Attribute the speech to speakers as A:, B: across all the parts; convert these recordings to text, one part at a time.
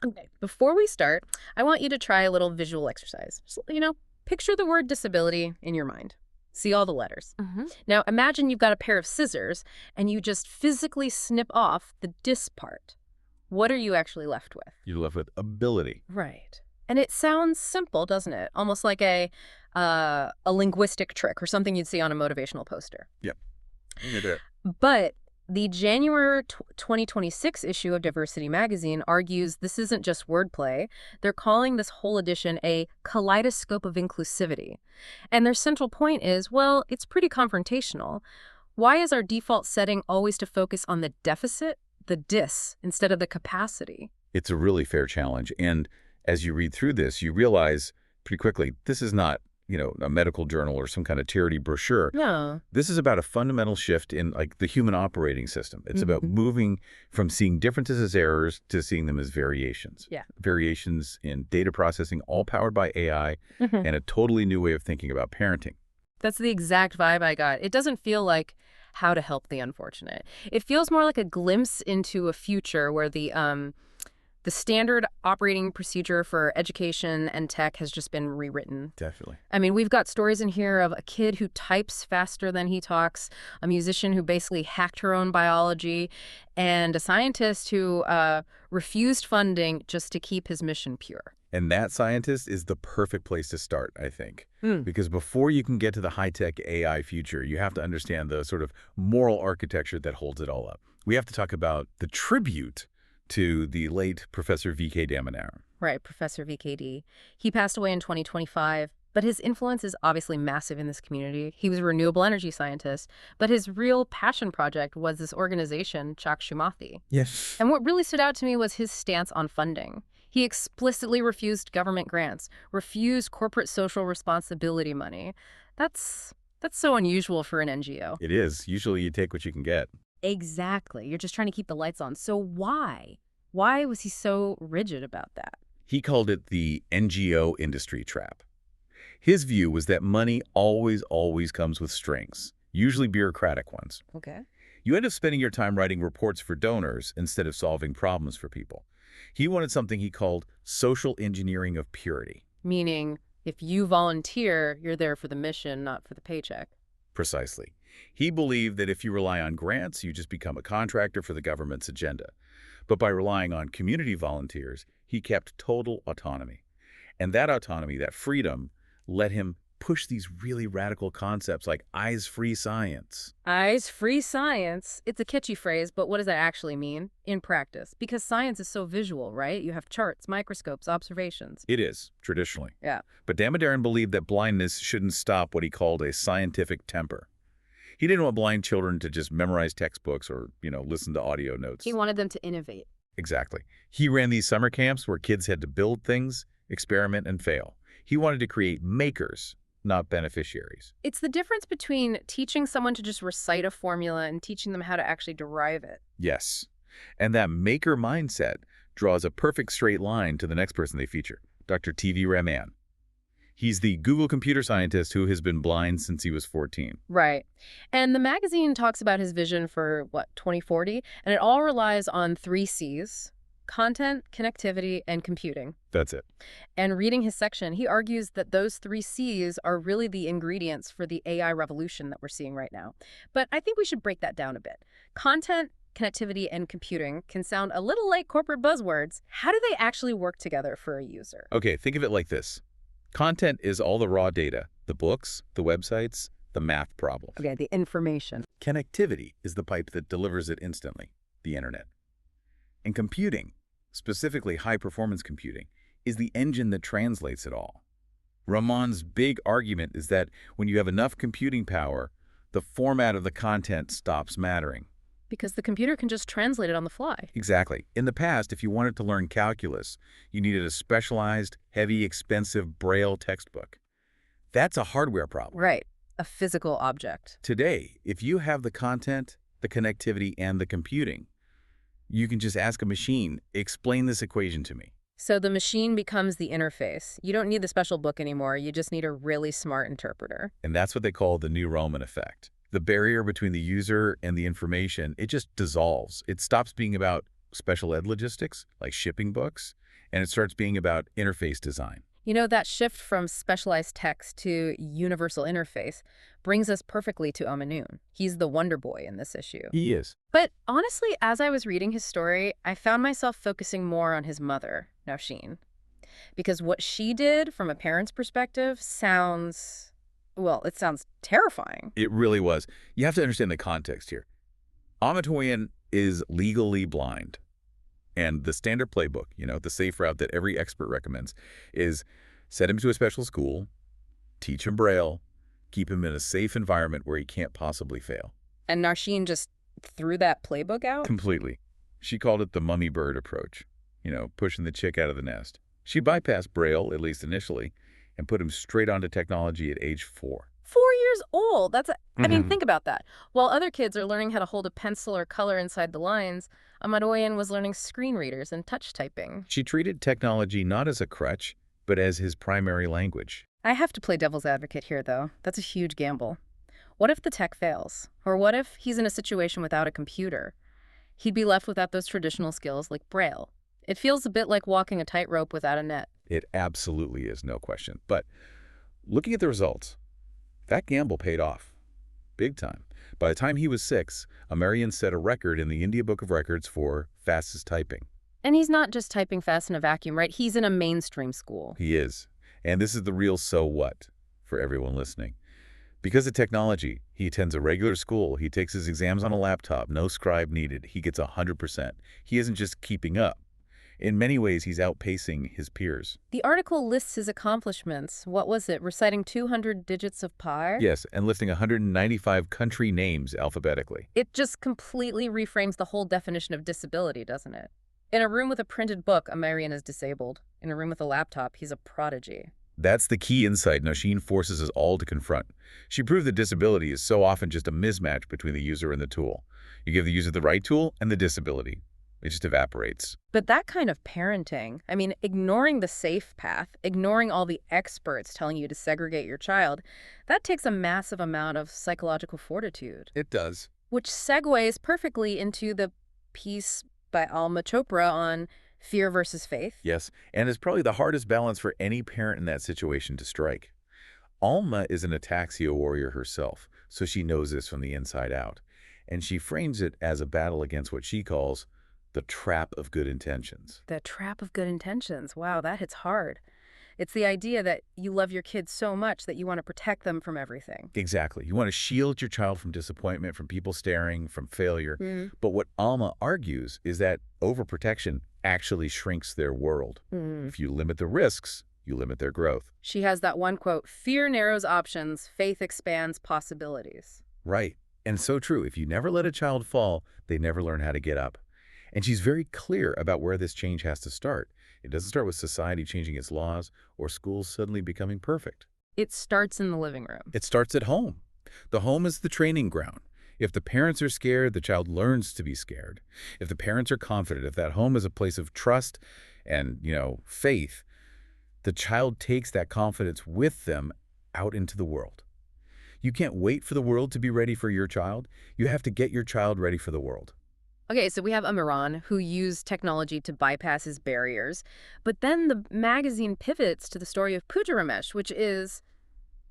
A: Okay, before we start, I want you to try a little visual exercise. Just, picture the word disability in your mind. See all the letters.
B: Hmm.
A: Now, imagine you've got a pair of scissors and you just physically snip off the dis part. What are you actually left with?
C: You're left with ability.
A: Right. And it sounds simple, doesn't it? Almost like a linguistic trick or something you'd see on a motivational poster.
C: Yep. You did it.
A: But the January 2026 issue of Diversity magazine argues this isn't just wordplay. They're calling this whole edition a kaleidoscope of inclusivity. And their central point is, well, it's pretty confrontational. Why is our default setting always to focus on the deficit, the dis, instead of the capacity?
C: It's a really fair challenge. And as you read through this, you realize pretty quickly, this is not, a medical journal or some kind of charity brochure.
A: No.
C: This is about a fundamental shift in the human operating system. It's about moving from seeing differences as errors to seeing them as variations.
A: Yeah.
C: Variations in data processing, all powered by AI, and a totally new way of thinking about parenting.
A: That's the exact vibe I got. It doesn't feel like how to help the unfortunate. It feels more like a glimpse into a future where the standard operating procedure for education and tech has just been rewritten.
C: Definitely.
A: I mean, we've got stories in here of a kid who types faster than he talks, a musician who basically hacked her own biology, and a scientist who refused funding just to keep his mission pure.
C: And that scientist is the perfect place to start, I think.
A: Hmm.
C: Because before you can get to the high-tech AI future, you have to understand the sort of moral architecture that holds it all up. We have to talk about the tribute to the late Professor V.K. Damanara.
A: Right, Professor VKD. He passed away in 2025, but his influence is obviously massive in this community. He was a renewable energy scientist, but his real passion project was this organization, Chakshamathi.
C: Yes.
A: And what really stood out to me was his stance on funding. He explicitly refused government grants, refused corporate social responsibility money. That's so unusual for an NGO.
C: It is. Usually you take what you can get.
A: Exactly. You're just trying to keep the lights on. So why? Why was he so rigid about that?
C: He called it the NGO industry trap. His view was that money always comes with strings, usually bureaucratic ones.
A: Okay.
C: You end up spending your time writing reports for donors instead of solving problems for people. He wanted something he called social engineering of purity.
A: Meaning, if you volunteer, you're there for the mission, not for the paycheck.
C: Precisely. He believed that if you rely on grants, you just become a contractor for the government's agenda. But by relying on community volunteers, he kept total autonomy. And that autonomy, that freedom, let him push these really radical concepts like eyes-free science.
A: Eyes-free science. It's a catchy phrase, but what does that actually mean in practice? Because science is so visual, right? You have charts, microscopes, observations.
C: It is, traditionally.
A: Yeah.
C: But Damodaran believed that blindness shouldn't stop what he called a scientific temper. He didn't want blind children to just memorize textbooks or, listen to audio notes.
A: He wanted them to innovate.
C: Exactly. He ran these summer camps where kids had to build things, experiment, and fail. He wanted to create makers, not beneficiaries.
A: It's the difference between teaching someone to just recite a formula and teaching them how to actually derive it.
C: Yes. And that maker mindset draws a perfect straight line to the next person they feature, Dr. T.V. Raman. He's the Google computer scientist who has been blind since he was 14.
A: Right. And the magazine talks about his vision for, 2040? And it all relies on 3 C's: content, connectivity, and computing.
C: That's it.
A: And reading his section, he argues that those 3 C's are really the ingredients for the AI revolution that we're seeing right now. But I think we should break that down a bit. Content, connectivity, and computing can sound a little like corporate buzzwords. How do they actually work together for a user?
C: Okay, think of it like this. Content is all the raw data, the books, the websites, the math problems.
A: Okay, the information.
C: Connectivity is the pipe that delivers it instantly, the internet. And computing, specifically high-performance computing, is the engine that translates it all. Raman's big argument is that when you have enough computing power, the format of the content stops mattering.
A: Because the computer can just translate it on the fly.
C: Exactly. In the past, if you wanted to learn calculus, you needed a specialized, heavy, expensive Braille textbook. That's a hardware problem.
A: Right. A physical object.
C: Today, if you have the content, the connectivity, and the computing, you can just ask a machine, explain this equation to me.
A: So the machine becomes the interface. You don't need the special book anymore. You just need a really smart interpreter.
C: And that's what they call the new Roman effect. The barrier between the user and the information, it just dissolves. It stops being about special ed logistics, like shipping books, and it starts being about interface design.
A: You know, that shift from specialized text to universal interface brings us perfectly to Amanoon. He's the wonder boy in this issue.
C: He is.
A: But honestly, as I was reading his story, I found myself focusing more on his mother, Navsheen, because what she did from a parent's perspective sounds, well, it sounds terrifying.
C: It really was. You have to understand the context here. Amatoyan is legally blind. And the standard playbook, the safe route that every expert recommends, is send him to a special school, teach him Braille, keep him in a safe environment where he can't possibly fail.
A: And Navsheen just threw that playbook out?
C: Completely. She called it the mummy bird approach, pushing the chick out of the nest. She bypassed Braille, at least initially, and put him straight onto technology at age 4.
A: 4 years old. I mean, think about that. While other kids are learning how to hold a pencil or color inside the lines, Amadoyan was learning screen readers and touch typing.
C: She treated technology not as a crutch, but as his primary language.
A: I have to play devil's advocate here, though. That's a huge gamble. What if the tech fails? Or what if he's in a situation without a computer? He'd be left without those traditional skills like Braille. It feels a bit like walking a tightrope without a net.
C: It absolutely is, no question. But looking at the results, that gamble paid off. Big time. By the time he was 6, Amarian set a record in the India Book of Records for fastest typing.
A: And he's not just typing fast in a vacuum, right? He's in a mainstream school.
C: He is. And this is the real so what for everyone listening. Because of technology, he attends a regular school. He takes his exams on a laptop. No scribe needed. He gets 100%. He isn't just keeping up. In many ways, he's outpacing his peers.
A: The article lists his accomplishments. What was it? Reciting 200 digits of pi?
C: Yes, and listing 195 country names alphabetically.
A: It just completely reframes the whole definition of disability, doesn't it? In a room with a printed book, Amarian is disabled. In a room with a laptop, he's a prodigy.
C: That's the key insight Navsheen forces us all to confront. She proved that disability is so often just a mismatch between the user and the tool. You give the user the right tool and the disability. It just evaporates.
A: But that kind of parenting, I mean, ignoring the safe path, ignoring all the experts telling you to segregate your child, that takes a massive amount of psychological fortitude.
C: It does.
A: Which segues perfectly into the piece by Alma Chopra on fear versus faith.
C: Yes, and it's probably the hardest balance for any parent in that situation to strike. Alma is an ataxia warrior herself, so she knows this from the inside out. And she frames it as a battle against what she calls the trap of good intentions.
A: The trap of good intentions. Wow, that hits hard. It's the idea that you love your kids so much that you want to protect them from everything.
C: Exactly. You want to shield your child from disappointment, from people staring, from failure. But what Alma argues is that overprotection actually shrinks their world. If you limit the risks, you limit their growth.
A: She has that one quote, fear narrows options, faith expands possibilities.
C: Right. And so true. If you never let a child fall, they never learn how to get up. And she's very clear about where this change has to start. It doesn't start with society changing its laws or schools suddenly becoming perfect.
A: It starts in the living room.
C: It starts at home. The home is the training ground. If the parents are scared, the child learns to be scared. If the parents are confident, if that home is a place of trust and, faith, the child takes that confidence with them out into the world. You can't wait for the world to be ready for your child. You have to get your child ready for the world.
A: Okay, so we have Amiran, who used technology to bypass his barriers. But then the magazine pivots to the story of Pooja Ramesh,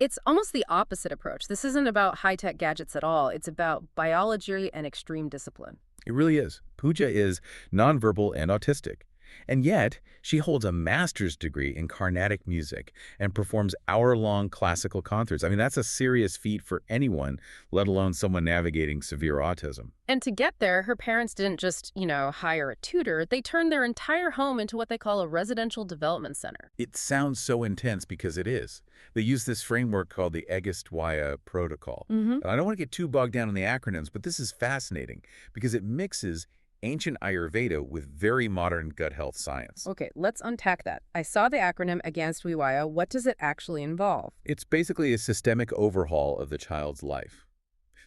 A: it's almost the opposite approach. This isn't about high-tech gadgets at all. It's about biology and extreme discipline.
C: It really is. Pooja is nonverbal and autistic. And yet, she holds a master's degree in Carnatic music and performs hour-long classical concerts. I mean, that's a serious feat for anyone, let alone someone navigating severe autism.
A: And to get there, her parents didn't just, hire a tutor. They turned their entire home into what they call a residential development center.
C: It sounds so intense because it is. They use this framework called the Egest-Waya protocol. And I don't want to get too bogged down in the acronyms, but this is fascinating because it mixes ancient Ayurveda with very modern gut health science.
A: Okay, let's unpack that. I saw the acronym Egest-Waya. What does it actually involve?
C: It's basically a systemic overhaul of the child's life.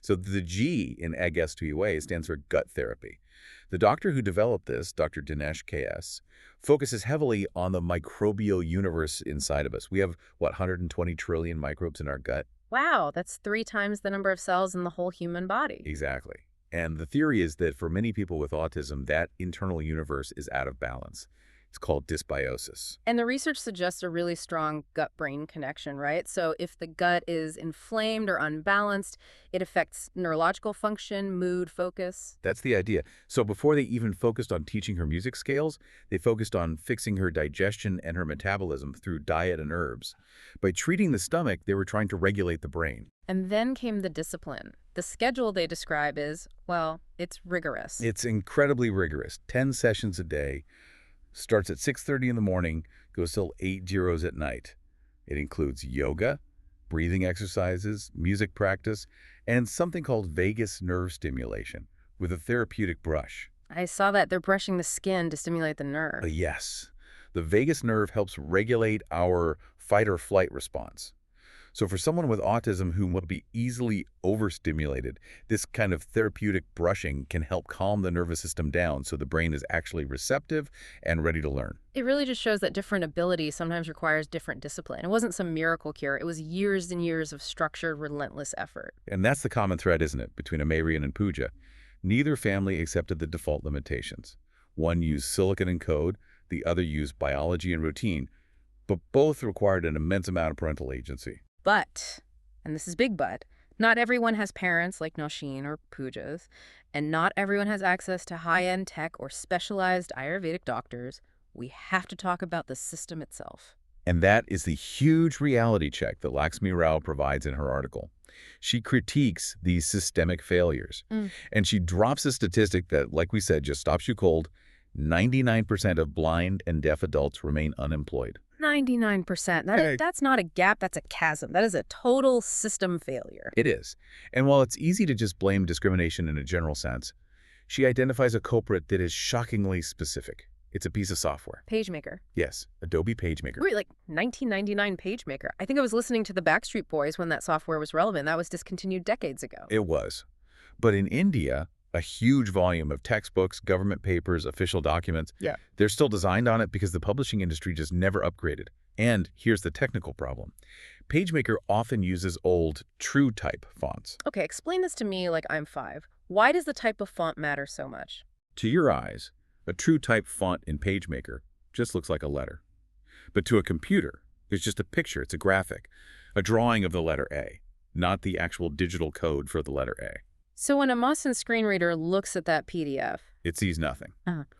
C: So the G in Egest-Waya stands for gut therapy. The doctor who developed this, Dr. Dinesh K.S., focuses heavily on the microbial universe inside of us. We have, 120 trillion microbes in our gut?
A: Wow, that's 3 times the number of cells in the whole human body.
C: Exactly. And the theory is that for many people with autism, that internal universe is out of balance. It's called dysbiosis.
A: And the research suggests a really strong gut-brain connection, right? So if the gut is inflamed or unbalanced, it affects neurological function, mood, focus.
C: That's the idea. So before they even focused on teaching her music scales, they focused on fixing her digestion and her metabolism through diet and herbs. By treating the stomach, they were trying to regulate the brain.
A: And then came the discipline. The schedule they describe is, well, it's rigorous.
C: It's incredibly rigorous. 10 sessions a day, starts at 6:30 in the morning, goes till 8:00 at night. It includes yoga, breathing exercises, music practice, and something called vagus nerve stimulation with a therapeutic brush.
A: I saw that they're brushing the skin to stimulate the nerve.
C: Yes, the vagus nerve helps regulate our fight or flight response. So for someone with autism who will be easily overstimulated, this kind of therapeutic brushing can help calm the nervous system down so the brain is actually receptive and ready to learn.
A: It really just shows that different ability sometimes requires different discipline. It wasn't some miracle cure. It was years and years of structured, relentless effort.
C: And that's the common thread, isn't it, between Amarian and Pooja? Neither family accepted the default limitations. One used silicon and code, the other used biology and routine, but both required an immense amount of parental agency.
A: But, and this is big but, not everyone has parents like Nausheen or Pooja's, and not everyone has access to high-end tech or specialized Ayurvedic doctors. We have to talk about the system itself.
C: And that is the huge reality check that Lakshmi Rao provides in her article. She critiques these systemic failures. And she drops a statistic that, like we said, just stops you cold. 99% of blind and deaf adults remain unemployed.
A: 99%. That's not a gap, that's a chasm. That is a total system failure.
C: It is. And while it's easy to just blame discrimination in a general sense, she identifies a culprit that is shockingly specific. It's a piece of software.
A: PageMaker.
C: Yes, Adobe PageMaker.
A: Wait, like 1999 PageMaker. I think I was listening to the Backstreet Boys when that software was relevant. That was discontinued decades ago.
C: It was. But in India, a huge volume of textbooks, government papers, official documents, they're still designed on it because the publishing industry just never upgraded. And here's the technical problem. PageMaker often uses old true type fonts.
A: Okay, explain this to me like I'm 5. Why does the type of font matter so much?
C: To your eyes, a true type font in PageMaker just looks like a letter. But to a computer, it's just a picture, it's a graphic, a drawing of the letter A, not the actual digital code for the letter A.
A: So when a Mawson screen reader looks at that PDF,
C: it sees nothing.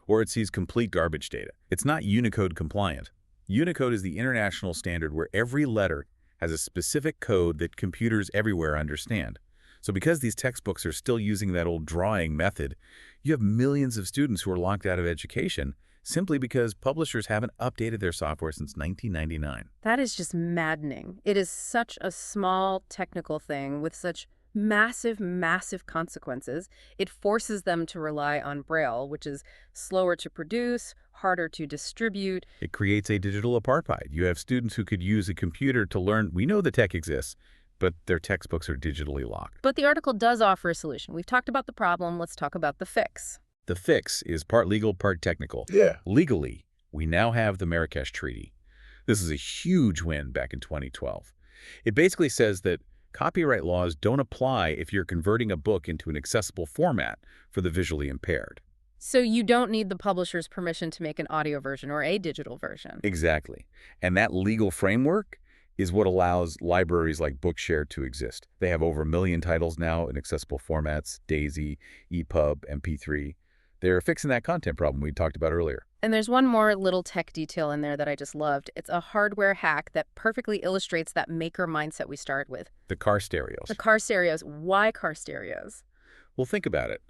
C: Or it sees complete garbage data. It's not Unicode compliant. Unicode is the international standard where every letter has a specific code that computers everywhere understand. So because these textbooks are still using that old drawing method, you have millions of students who are locked out of education simply because publishers haven't updated their software since 1999.
A: That is just maddening. It is such a small technical thing with such massive, massive consequences. It forces them to rely on Braille, which is slower to produce, harder to distribute.
C: It creates a digital apartheid. You have students who could use a computer to learn. We know the tech exists, but their textbooks are digitally locked.
A: But the article does offer a solution. We've talked about the problem. Let's talk about the fix.
C: The fix is part legal, part technical. Legally, we now have the Marrakesh Treaty. This is a huge win back in 2012. It basically says that copyright laws don't apply if you're converting a book into an accessible format for the visually impaired.
A: So you don't need the publisher's permission to make an audio version or a digital version.
C: Exactly. And that legal framework is what allows libraries like Bookshare to exist. They have over 1 million titles now in accessible formats, DAISY, EPUB, MP3. They're fixing that content problem we talked about earlier.
A: And there's one more little tech detail in there that I just loved. It's a hardware hack that perfectly illustrates that maker mindset we start with.
C: The car stereos.
A: The car stereos. Why car stereos?
C: Well, think about it.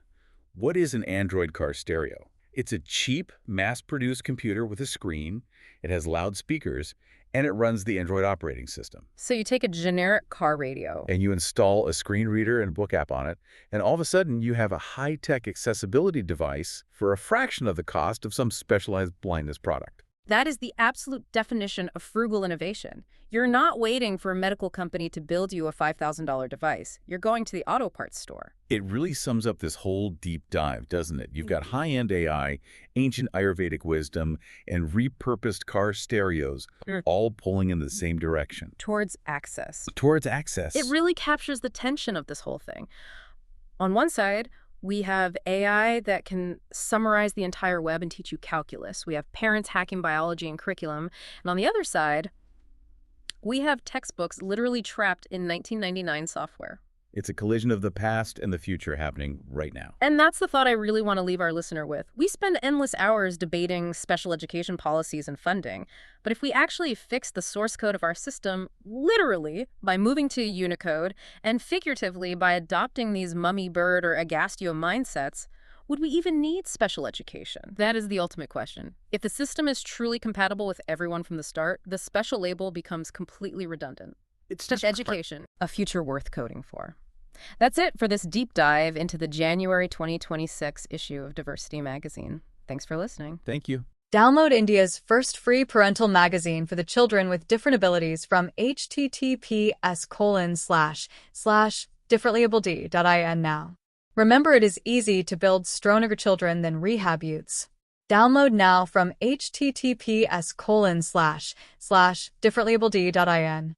C: What is an Android car stereo? It's a cheap, mass-produced computer with a screen. It has loudspeakers, and it runs the Android operating system.
A: So you take a generic car radio.
C: And you install a screen reader and a book app on it, and all of a sudden you have a high-tech accessibility device for a fraction of the cost of some specialized blindness product.
A: That is the absolute definition of frugal innovation. You're not waiting for a medical company to build you a $5,000 device. You're going to the auto parts store.
C: It really sums up this whole deep dive, doesn't it? You've got high-end AI, ancient Ayurvedic wisdom, and repurposed car stereos all pulling in the same direction.
A: Towards access.
C: Towards access.
A: It really captures the tension of this whole thing. On one side, We have AI that can summarize the entire web and teach you calculus. We have parents hacking biology and curriculum. And on the other side, we have textbooks literally trapped in 1999 software.
C: It's a collision of the past and the future happening right now.
A: And that's the thought I really want to leave our listener with. We spend endless hours debating special education policies and funding, but if we actually fix the source code of our system, literally by moving to Unicode, and figuratively by adopting these mummy bird or Agastio mindsets, would we even need special education? That is the ultimate question. If the system is truly compatible with everyone from the start, the special label becomes completely redundant.
C: It's just
A: Education, a future worth coding for. That's it for this deep dive into the January 2026 issue of Diversity Magazine. Thanks for listening.
C: Thank you.
B: Download India's first free parental magazine for the children with different abilities from https://differentlyabledee.in now. Remember, it is easy to build stronger children than rehab youths. Download now from https://differentlyabledee.in.